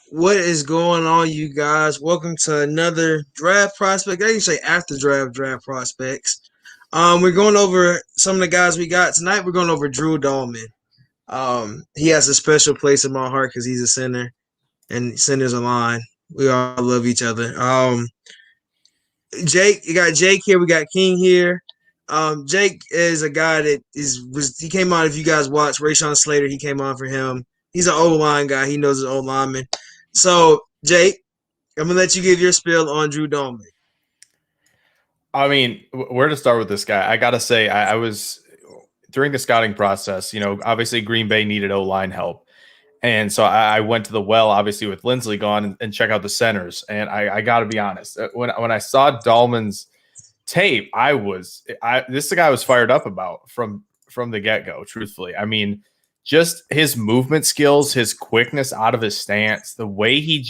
What is going on, you guys? Welcome to another draft prospect. I can say after draft prospects. We're going over some of the guys we got tonight. We're going over Drew Dalman. He has a special place in my heart because he's a center, and centers OLine. We all love each other. Jake, you got Jake here. We got King here. Jake is a guy that he came on. If you guys watch Rayshawn Slater, he came on for him. He's an OLine guy. He knows his old lineman. So Jake, I'm gonna let you give your spiel on Drew Dalman. I mean, where to start with this guy? I gotta say, I was during the scouting process. Obviously Green Bay needed O-line help, and so I went to the well, obviously with Lindsley gone, and check out the centers. And I got to be honest, when I saw Dahlman's tape, this is the guy I was fired up about from the get go. Truthfully, I mean, just his movement skills, his quickness out of his stance, the way he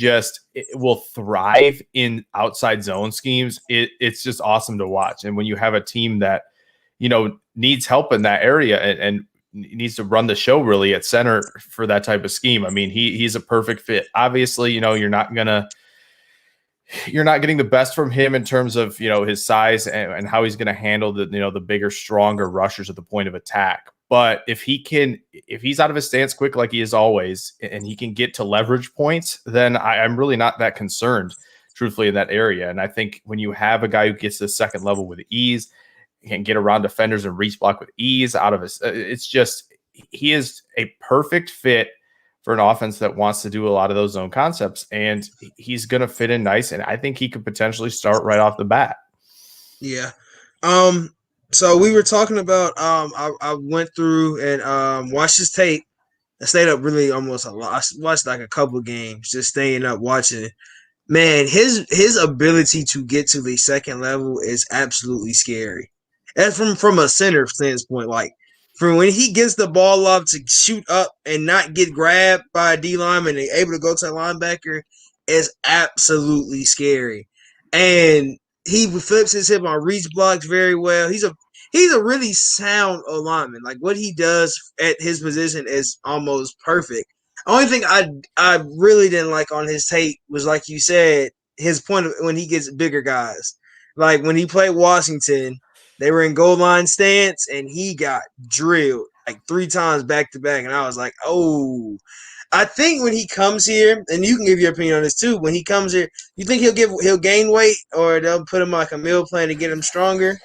will thrive in outside zone schemes. It's just awesome to watch. And when you have a team that, needs help in that area and needs to run the show really at center for that type of scheme, I mean, he's a perfect fit. Obviously, you're not getting the best from him in terms of, his size and how he's going to handle the bigger, stronger rushers at the point of attack. But if he's out of his stance quick like he is always, and he can get to leverage points, then I'm really not that concerned, truthfully, in that area. And I think when you have a guy who gets to the second level with ease, can get around defenders and reach block with ease out of his, he is a perfect fit for an offense that wants to do a lot of those zone concepts, and he's going to fit in nice. And I think he could potentially start right off the bat. Yeah. So we were talking about I went through and watched his tape. I stayed up really almost a lot. I watched like a couple games, just staying up watching it. Man, his ability to get to the second level is absolutely scary. And from a center standpoint, like from when he gets the ball up to shoot up and not get grabbed by a D lineman and able to go to a linebacker is absolutely scary. And he flips his hip on reach blocks very well. He's a really sound lineman. Like what he does at his position is almost perfect. Only thing I really didn't like on his tape was, like you said, his point of when he gets bigger guys. Like when he played Washington, they were in goal line stance and he got drilled like 3 times back to back, and I was like, oh. I think when he comes here, and you can give your opinion on this too. When he comes here, you think he'll gain weight, or they'll put him like a meal plan to get him stronger?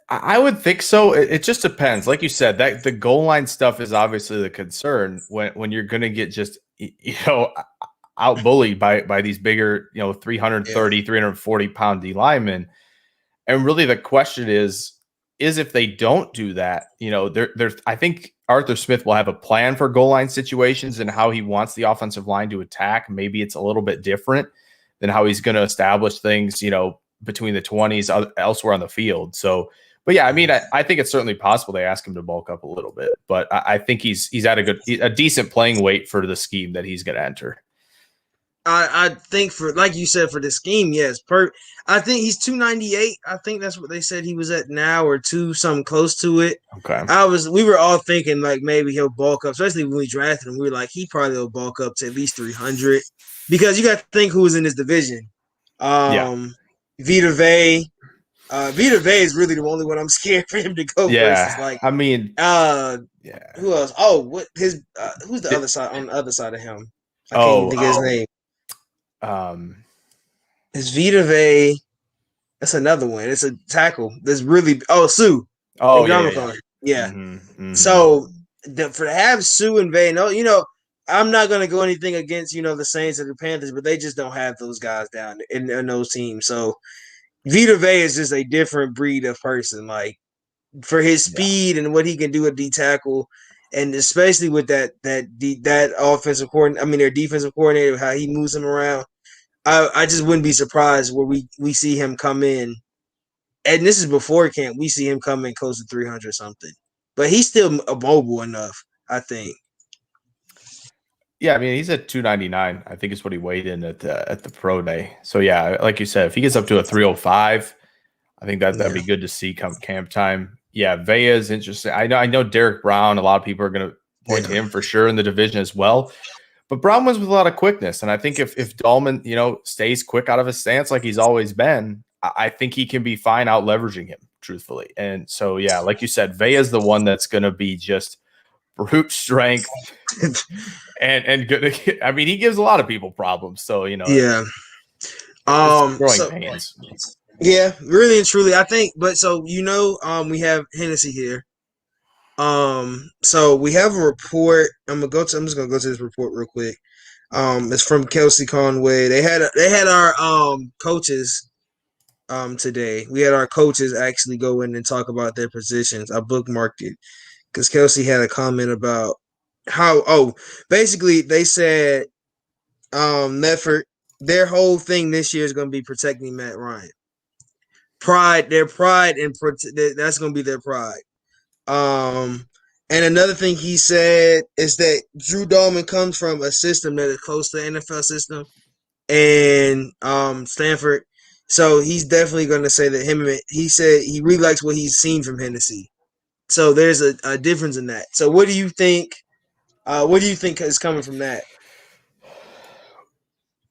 I would think so. It just depends. Like you said, that the goal line stuff is obviously the concern when you're going to get just out bullied by these bigger 330, 340 pound D linemen. And really the question is if they don't do that, I think Arthur Smith will have a plan for goal line situations and how he wants the offensive line to attack. Maybe it's a little bit different than how he's going to establish things, between the 20s elsewhere on the field. So, but yeah, I mean, I think it's certainly possible they ask him to bulk up a little bit, but I think he's at a decent playing weight for the scheme that he's going to enter. I think for, like you said, for the scheme, yes. I think he's 298. I think that's what they said he was at now, or something close to it. Okay. We were all thinking like maybe he'll bulk up, especially when we drafted him. We were like, he probably will bulk up to at least 300 because you got to think who was in this division. Vita Vea. Vita Vea is really the only one I'm scared for him to go versus. Like, I mean, who else? Oh, what his? Who's the other side on the other side of him? I can't even think of his name. It's Vita Vea. That's another one. It's a tackle. There's really Sue. Oh yeah. Mm-hmm. So for to have Sue and Vea, I'm not gonna go anything against the Saints or the Panthers, but they just don't have those guys down in those teams. So Vita Vea is just a different breed of person. Like for his speed and what he can do at D tackle, and especially with that offensive coordinator, their defensive coordinator, how he moves them around. I just wouldn't be surprised where we see him come in, and this is before camp. We see him come in close to 300 something, but he's still mobile enough, I think. Yeah, I mean, he's at 299. I think is what he weighed in at the pro day. So yeah, like you said, if he gets up to a 305, I think that'd be good to see come camp time. Yeah, Vea is interesting. I know Derek Brown. A lot of people are going to point to him for sure in the division as well. But Brown wins with a lot of quickness. And I think if Dalman, stays quick out of his stance like he's always been, I think he can be fine out leveraging him, truthfully. And so, yeah, like you said, Vea's the one that's going to be just brute strength and good. I mean, he gives a lot of people problems. So, yeah. growing pains. Yeah, really and truly, I think. But so we have Hennessy here. So we have a report. I'm just gonna go to this report real quick. It's from Kelsey Conway. They had our coaches today. We had our coaches actually go in and talk about their positions. I bookmarked it because Kelsey had a comment about how basically they said Leffert, their whole thing this year is going to be protecting Matt Ryan. Their pride, and that's going to be their pride. And another thing he said is that Drew Dalman comes from a system that is close to the NFL system and Stanford. So he's definitely going to say that he said he really likes what he's seen from Hennessy. So there's a difference in that. So what do you think? What do you think is coming from that?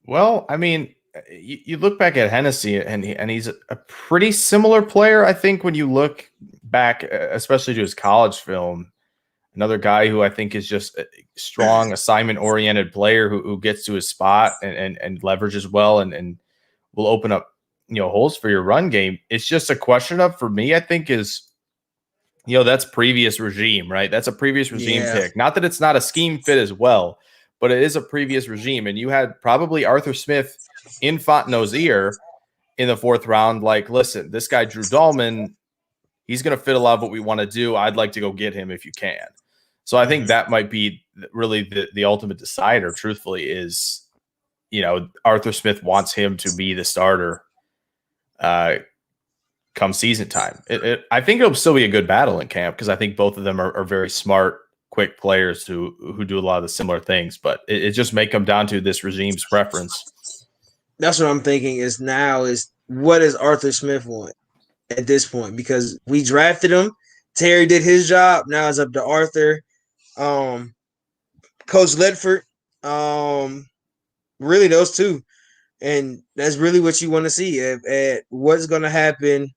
Well, I mean, you look back at Hennessy, and he's a pretty similar player, I think, when you look back, especially to his college film. Another guy who I think is just a strong assignment-oriented player who gets to his spot and leverages well and will open up holes for your run game. It's just a question of, for me, I think is that's previous regime, right? That's a previous regime pick. Not that it's not a scheme fit as well, but it is a previous regime. And you had probably Arthur Smith in Fontenot's ear in the 4th round. Like, listen, this guy, Drew Dalman, he's going to fit a lot of what we want to do. I'd like to go get him if you can. So I think that might be really the ultimate decider, truthfully, is, Arthur Smith wants him to be the starter come season time. I think it'll still be a good battle in camp because I think both of them are very smart, quick players who do a lot of the similar things, but it just may come down to this regime's preference. That's what I'm thinking is what does Arthur Smith want at this point? Because we drafted him. Terry did his job. Now it's up to Arthur. Coach Ledford. Really those two. And that's really what you want to see at what's going to happen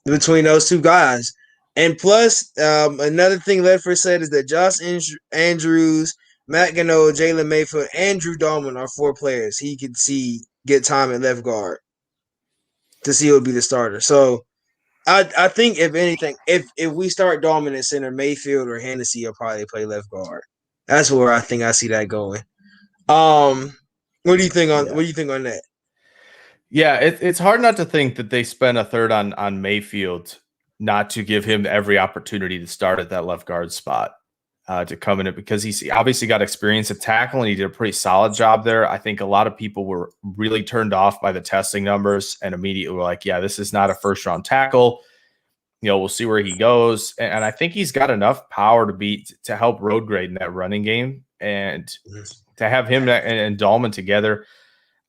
between those two guys. And plus, another thing Ledford said is that Josh Andrews, Matt Gano, Jalen Mayfield, and Drew Dalman are 4 players he could see get time at left guard to see who would be the starter. So I think if anything, if we start Dalman at center, Mayfield or Hennessy will probably play left guard. That's where I think I see that going. What do you think on that? Yeah, it's hard not to think that they spent a third on Mayfield not to give him every opportunity to start at that left guard spot to come in it, because he's obviously got experience at tackle and he did a pretty solid job there. I think a lot of people were really turned off by the testing numbers and immediately were like, yeah, this is not a first round tackle. We'll see where he goes. And I think he's got enough power to help road grade in that running game, and to have him and Dalman together,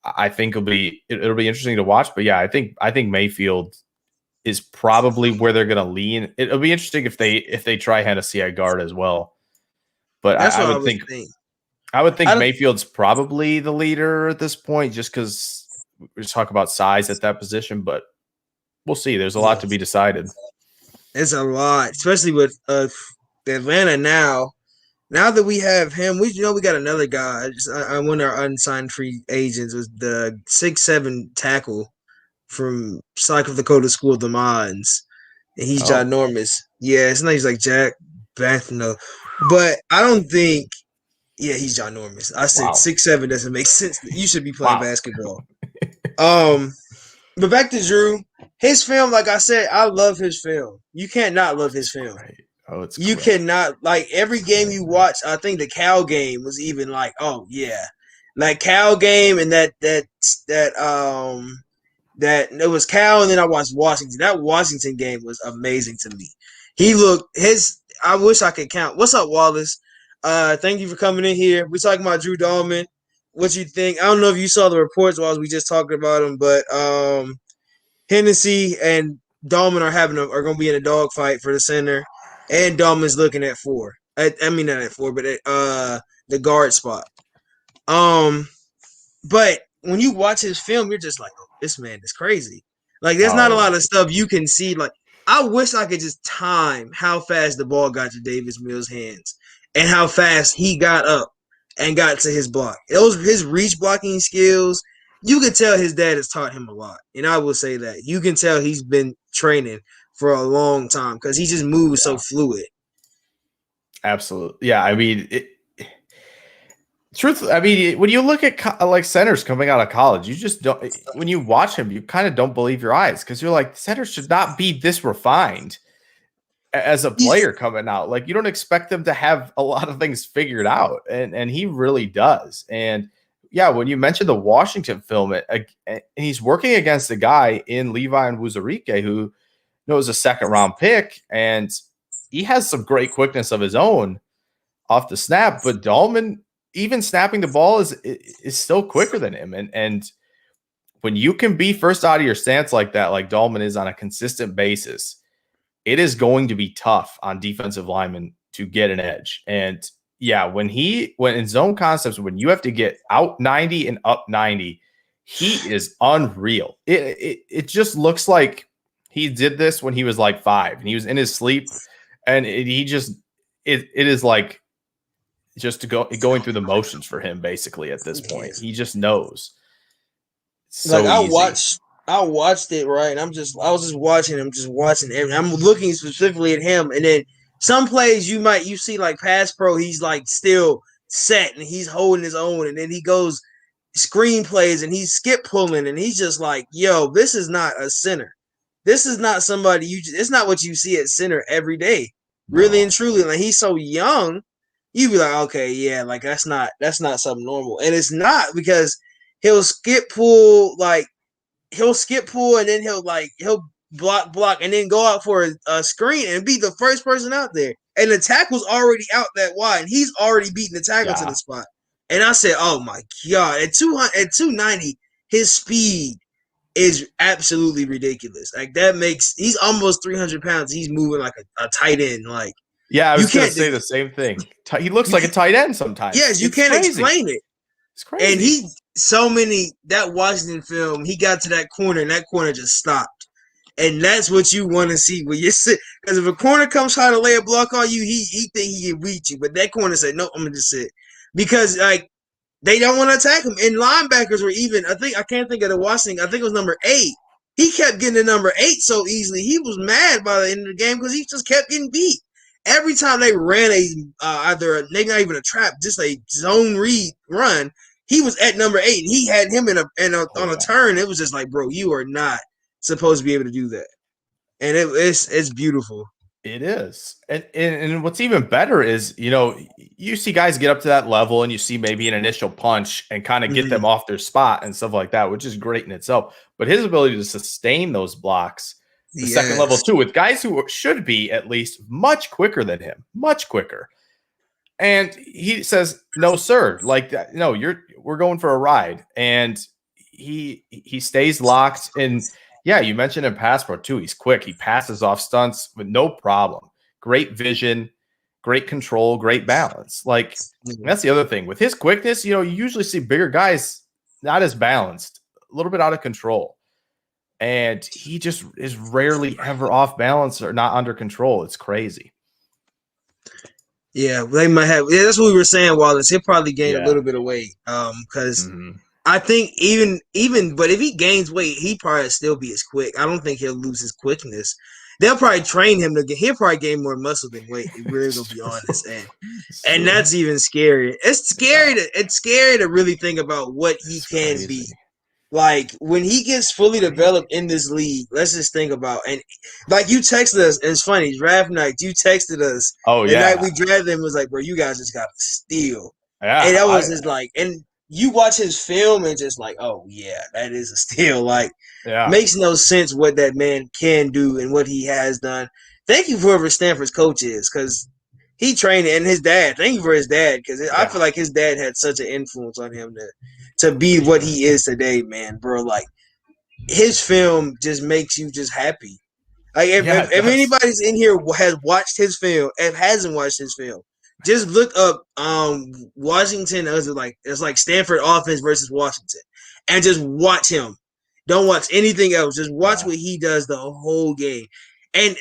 I think it'll be interesting to watch. But yeah, I think Mayfield is probably where they're going to lean. It'll be interesting if they try Hennessy at guard as well. But I would think Mayfield's probably the leader at this point, just because we just talk about size at that position. But we'll see. There's a lot to be decided. It's a lot, especially with Atlanta now. Now that we have him, we got another guy. One of our unsigned free agents was the 6'7" tackle from South Dakota School of the Mines, and he's ginormous. Yeah, his name's like Jack Banthano, but I don't think. Yeah, he's ginormous. I said 6'7" doesn't make sense. You should be playing basketball. But back to Drew, his film. Like I said, I love his film. You can't not love his film. Right. Oh, it's you cannot, like, every game you watch. I think the Cal game was even like, oh yeah, like Cal game, and that it was Cal, and then I watched Washington. That Washington game was amazing to me. I wish I could count. What's up, Wallace? Thank you for coming in here. We're talking about Drew Dalman. What you think? I don't know if you saw the reports while we just talking about him, but Hennessy and Dalman are going to be in a dogfight for the center. And Dalman's looking at 4. I mean not at 4, but at the guard spot. But when you watch his film, you're just like, oh, this man is crazy. Like, there's not Oh a yeah. lot of stuff you can see. Like, I wish I could just time how fast the ball got to Davis Mills' hands and how fast he got up and got to his block. His reach blocking skills. You can tell his dad has taught him a lot, and I will say that you can tell he's been training for a long time because he just moves so fluid. Absolutely. Yeah. I mean, I mean, when you look at like centers coming out of college, you just don't. When you watch him, you kind of don't believe your eyes because you're like, centers should not be this refined as a player coming out. Like, you don't expect them to have a lot of things figured out, and he really does. And yeah, when you mentioned the Washington film, and he's working against a guy in Levi and Wuzarike who knows a second round pick, and he has some great quickness of his own off the snap, but Dalman, even snapping the ball, is still quicker than him. And when you can be first out of your stance like that, like Dalman is on a consistent basis, it is going to be tough on defensive linemen to get an edge. And yeah, when in zone concepts, when you have to get out 90 and up 90, he is unreal. It just looks like he did this when he was like 5 and he was in his sleep, and it is like just going through the motions for him basically at this point. He just knows. So like easy. I watched it, right? And I was just watching him, and I'm looking specifically at him, and then some plays you see like pass pro, he's like still set and he's holding his own, and then he goes screen plays and he's skip pulling, and he's just like, yo, this is not a center. This is not somebody it's not what you see at center every day. Really and truly, like he's so young, you be like, okay, yeah, like that's not something normal. And it's not because he'll skip pull, and then he'll block and then go out for a screen and be the first person out there. And the tackle's already out that wide, and he's already beating the tackle to the spot. And I said, oh my God, at 290, his speed is absolutely ridiculous. Like he's almost 300 pounds. He's moving like a tight end. Like, yeah, I was going to say the same thing. He looks like a tight end sometimes. Yes, you can't explain it. It's crazy. And that Washington film, he got to that corner and that corner just stopped. And that's what you want to see when you sit. Because if a corner comes trying to lay a block on you, he think he can beat you. But that corner said, no, I'm going to just sit. Because, like, they don't want to attack him. And linebackers were even, I can't think of the Washington, I think it was number 8. He kept getting to number 8 so easily. He was mad by the end of the game because he just kept getting beat. Every time they ran maybe not even a trap, just a zone read run, he was at number 8. He had him on a turn. It was just like, bro, you are not supposed to be able to do that. And it's beautiful. It is. And what's even better is, you see guys get up to that level and you see maybe an initial punch and kind of get them off their spot and stuff like that, which is great in itself. But his ability to sustain those blocks, the second level too, with guys who should be at least much quicker than him, much quicker. And he says, no, sir, like that. No, we're going for a ride. And he stays locked. And yeah, you mentioned in pass pro too. He's quick. He passes off stunts with no problem. Great vision, great control, great balance. Like, that's the other thing with his quickness. You usually see bigger guys not as balanced, a little bit out of control. And he just is rarely ever off balance or not under control. It's crazy. Yeah, they might have. Yeah, that's what we were saying, Wallace. He'll probably gain a little bit of weight. Because I think even, but if he gains weight, he probably still be as quick. I don't think he'll lose his quickness. They'll probably train him he'll probably gain more muscle than weight. We're gonna be honest, and that's even scary. It's scary to really think about what he can be. Like, when he gets fully developed in this league, let's just think about, and like you texted us, and it's funny, draft night, you texted us. Oh, the night we drafted him, was like, bro, you guys just got to steal. Yeah, and that was just like, and you watch his film and just like, oh yeah, that is a steal. Like, makes no sense what that man can do and what he has done. Thank you for whoever Stanford's coach is, because he trained, and his dad. Thank you for his dad, because I feel like his dad had such an influence on him to be what he is today, man, bro. Like, his film just makes you just happy. Like, if anybody's in here has watched his film, and hasn't watched his film, Just look up Washington as it's like Stanford offense versus Washington, and just watch him. Don't watch anything else. Just watch Yeah, what he does the whole game. And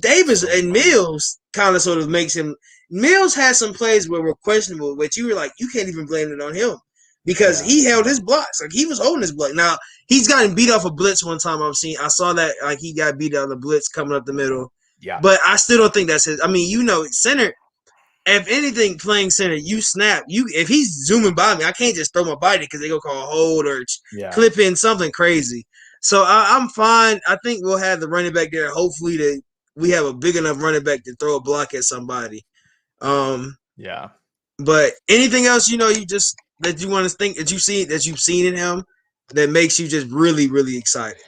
Davis so and fun. Mills kind of sort of makes him. Mills had some plays where were questionable, but you were like, you can't even blame it on him because Yeah, he held his blocks. Like he was holding his block. Now he's gotten beat off a blitz one time. I saw that like he got beat out of the blitz coming up the middle. yeah, But I still don't think that's his. I mean, center. If anything, playing center, you snap. If he's zooming by me, I can't just throw my body because they go call a hold or yeah. clip in something crazy. So I'm fine. I think we'll have the running back there. Hopefully, we have a big enough running back to throw a block at somebody. Um, Yeah. but anything else, you just that you want to think that you've seen in him that makes you just really, really excited.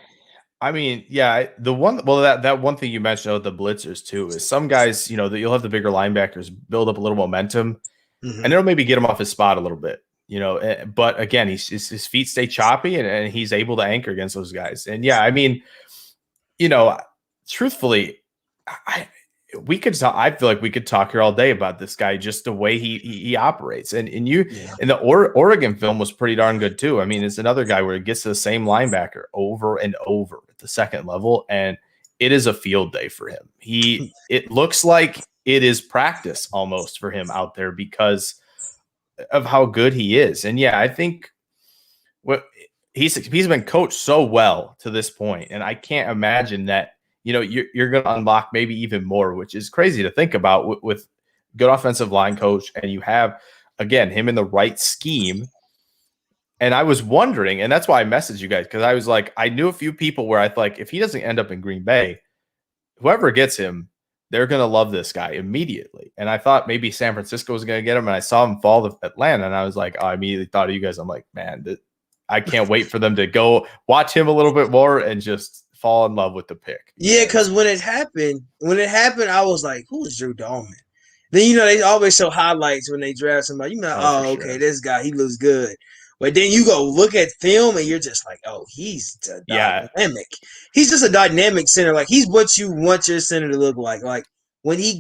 I mean, yeah, that one thing you mentioned about the blitzers too is some guys, that you'll have the bigger linebackers build up a little momentum and Mm-hmm. it'll maybe get him off his spot a little bit, but again, his feet stay choppy and he's able to anchor against those guys. And yeah, I mean, you know, truthfully, I I feel like we could talk here all day about this guy, just the way he operates. And Yeah. the Oregon film was pretty darn good too. I mean, it's another guy where it gets to the same linebacker over and over at the second level, and it is a field day for him. It looks like it is practice almost for him out there because of how good he is. And yeah, I think what he's been coached so well to this point, and I can't imagine that you're going to unlock maybe even more, which is crazy to think about with good offensive line coach, and you have again him in the right scheme. And I was wondering, and that's why I messaged you guys, because I was like, I knew a few people where I thought if he doesn't end up in Green Bay, whoever gets him, they're going to love this guy immediately. And I thought maybe San Francisco was going to get him, and I saw him fall to Atlanta, and I was like, oh, I immediately thought of you guys. I'm like, man, I can't wait for them to go watch him a little bit more and just fall in love with the pick. Yeah, because when it happened, I was like, "Who's Drew Dalman?" Then they always show highlights when they draft somebody. You know, Oh, for oh, okay, sure. this guy he looks good. But then you go look at film and you're just like, oh, he's Yeah. dynamic. He's just a dynamic center. Like he's what you want your center to look like. Like when he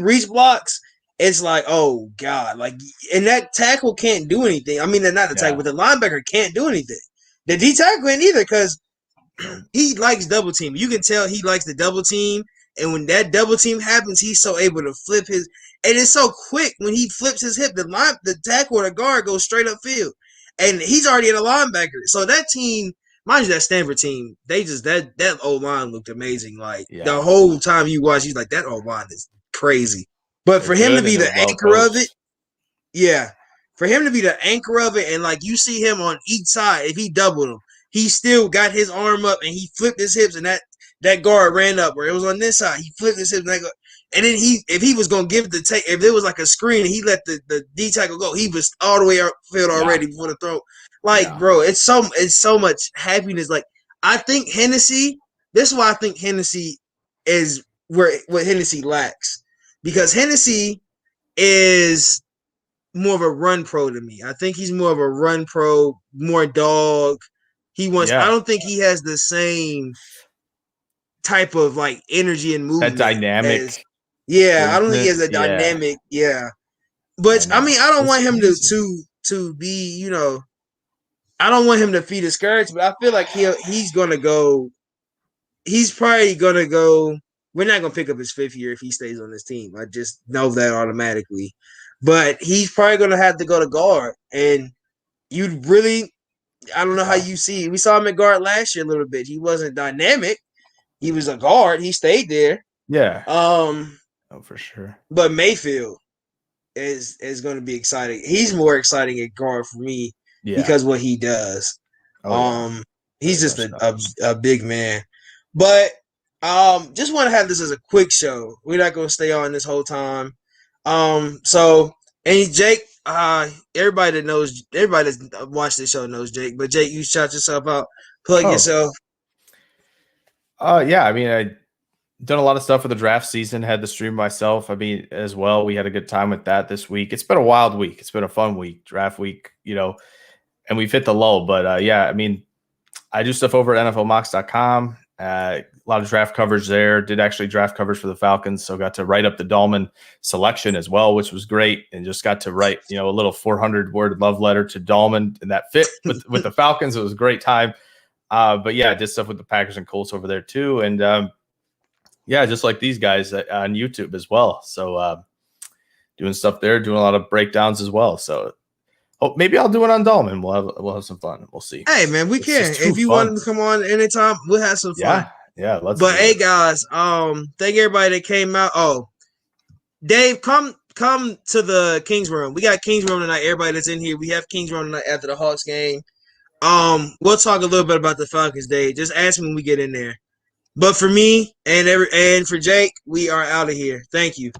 reach blocks, it's like, oh God, like and that tackle can't do anything. I mean, not the tackle, Yeah. but the linebacker can't do anything. The D tackle ain't either because he likes double team. You can tell he likes the double team. And when that double team happens, he's so able to flip his. And it's so quick when he flips his hip. The tackle or the guard goes straight upfield, and he's already at a linebacker. So that team, mind you, that Stanford team, they just that OLine looked amazing. Like the Yeah. whole time you watch, he's like that OLine is crazy. But They're for him to good be and they're the well anchor of it, coached. yeah, for him to be the anchor of it, and like you see him on each side, if he doubled him, he still got his arm up and he flipped his hips, and that guard ran up, or it was on this side, he flipped his hips, and then if he was gonna give the take, if there was like a screen and he let the D tackle go, he was all the way upfield Yeah. already before the throw. Like, Yeah. bro, it's so much happiness. Like, I think Hennessy. This is why I think Hennessy is what Hennessy lacks, because Hennessy is more of a run pro to me. I think he's more of a run pro, more dog. I Yeah. don't think he has the same type of like energy and That movement as, dynamic yeah, I don't think he has quickness. a Yeah. dynamic, yeah. I But I know. mean, I don't It's want him crazy. to be, I don't want him to be discouraged, but I feel like he's gonna go. He's probably gonna go. We're not gonna pick up his fifth year if he stays on this team. I just know that automatically. But he's probably gonna have to go to guard, and you'd really. I don't know how Yeah. you see. We saw him at guard last year a little bit. He wasn't dynamic. He was a guard. He stayed there. Yeah. Um, Oh, for sure. but Mayfield is going to be exciting. He's more exciting at guard for me Yeah. because what he does. Oh, yeah. Um, he's Very just much so. a big man. But just want to have this as a quick show. We're not going to stay on this whole time. So and Jake, everybody that's watched this show knows Jake. But Jake, you shout yourself out, plug Oh. yourself. Yeah. I mean, I done a lot of stuff for the draft season, had the stream myself. I mean, as well, we had a good time with that this week. It's been a wild week. It's been a fun week, draft week, and we've hit the lull. But yeah, I mean, I do stuff over at NFLmocks.com. A lot of draft coverage there. Did actually draft coverage for the Falcons, so got to write up the Dalman selection as well, which was great, and just got to write, a little 400-word love letter to Dalman, and that fit with the Falcons. It was a great time. But yeah, I did stuff with the Packers and Colts over there too, and just like these guys on YouTube as well. So doing stuff there, doing a lot of breakdowns as well. So maybe I'll do it on Dalman. We'll have some fun. We'll see. Hey man, we can. If you want to come on anytime, we'll have some fun. Yeah. Hey guys, thank everybody that came out. Oh, Dave, come to the Kings Room. We got Kings Room tonight. Everybody that's in here, we have Kings Room tonight after the Hawks game. We'll talk a little bit about the Falcons, Dave. Just ask me when we get in there. But for me and for Jake, we are out of here. Thank you.